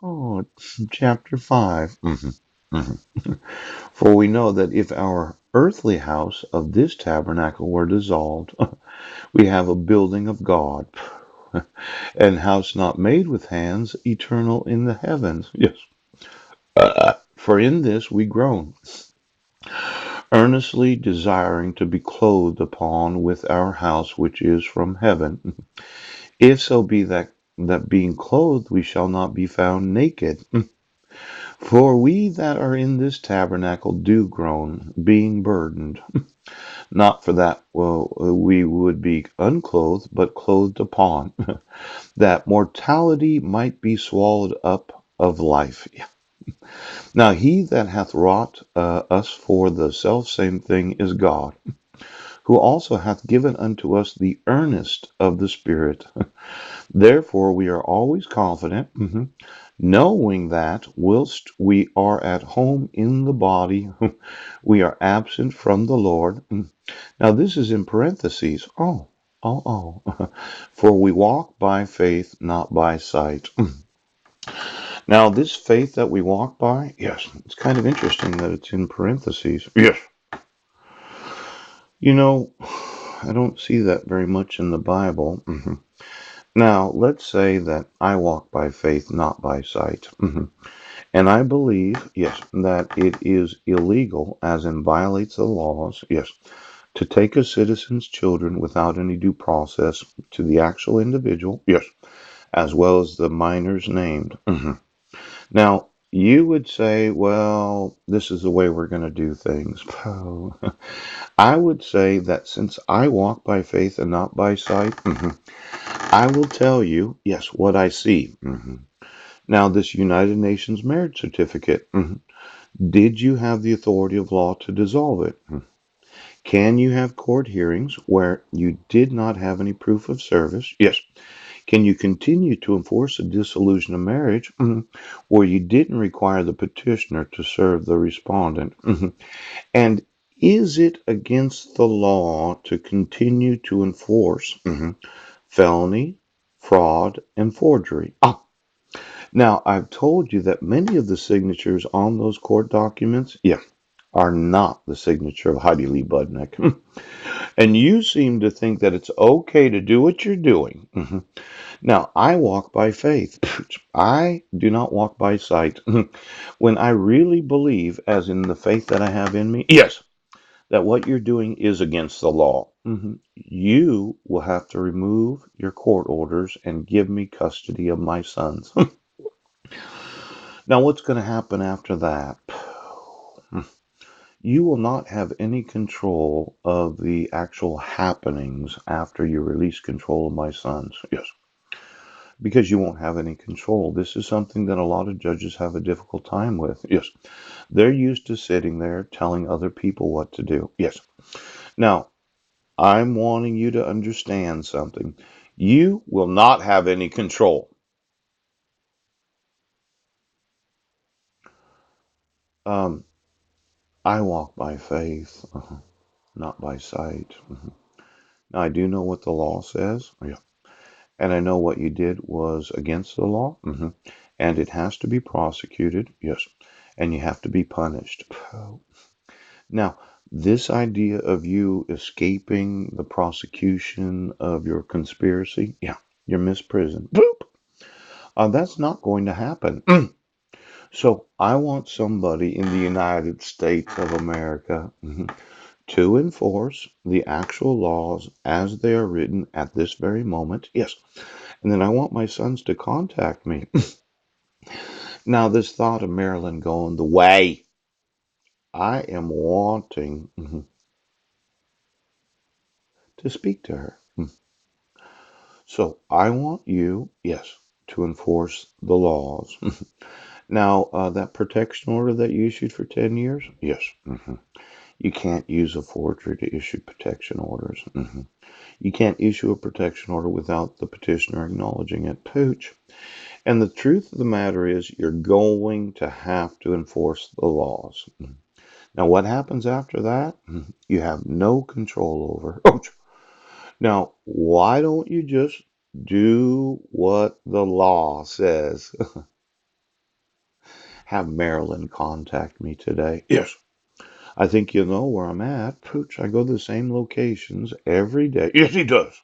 Oh, chapter 5. Mhm. For we know that if our earthly house of this tabernacle were dissolved, we have a building of God, and house not made with hands, eternal in the heavens. Yes. For in this we groan, earnestly desiring to be clothed upon with our house which is from heaven, if so be that being clothed we shall not be found naked. For we that are in this tabernacle do groan, being burdened, not for that we would be unclothed, but clothed upon, that mortality might be swallowed up of life. Now he that hath wrought us for the selfsame thing is God, who also hath given unto us the earnest of the Spirit. Therefore we are always confident, knowing that whilst we are at home in the body, we are absent from the Lord. Now this is in parentheses. For we walk by faith, not by sight. Now this faith that we walk by, yes, it's kind of interesting that it's in parentheses. Yes. You know, I don't see that very much in the Bible. Now, let's say that I walk by faith, not by sight. And I believe, yes, that it is illegal, as in violates the laws, yes, to take a citizen's children without any due process to the actual individual, yes, as well as the minors named. Now, you would say, well, this is the way we're going to do things. I would say that since I walk by faith and not by sight, I will tell you, yes, what I see. Now, this United Nations marriage certificate, did you have the authority of law to dissolve it? Can you have court hearings where you did not have any proof of service? Yes. Can you continue to enforce a dissolution of marriage where you didn't require the petitioner to serve the respondent? And is it against the law to continue to enforce felony, fraud, and forgery? Now, I've told you that many of the signatures on those court documents, yeah, are not the signature of Heidi Lee Budnick. And you seem to think that it's okay to do what you're doing. Now, I walk by faith. I do not walk by sight. When I really believe, as in the faith that I have in me, yes, that what you're doing is against the law, you will have to remove your court orders and give me custody of my sons. Now, what's going to happen after that? You will not have any control of the actual happenings after you release control of my sons. Yes, because you won't have any control. This is something that a lot of judges have a difficult time with. Yes, they're used to sitting there telling other people what to do. Yes. Now, I'm wanting you to understand something. You will not have any control. Um, I walk by faith, not by sight. Now, I do know what the law says. Yeah. And I know what you did was against the law, and it has to be prosecuted, yes, and you have to be punished. Now, this idea of you escaping the prosecution of your conspiracy, yeah, your misprison, boop, that's not going to happen. So I want somebody in the United States of America to enforce the actual laws as they are written at this very moment. Yes. And then I want my sons to contact me. Now, this thought of Marilyn going the way, I am wanting to speak to her. So I want you, yes, to enforce the laws. Now, that protection order that you issued for 10 years, yes. You can't use a forgery to issue protection orders. You can't issue a protection order without the petitioner acknowledging it. Pooch. And the truth of the matter is, you're going to have to enforce the laws. Now, what happens after that? You have no control over. Now, why don't you just do what the law says? have Marilyn contact me today. Yes. I think you know where I'm at. Pooch, I go to the same locations every day. Yes, he does.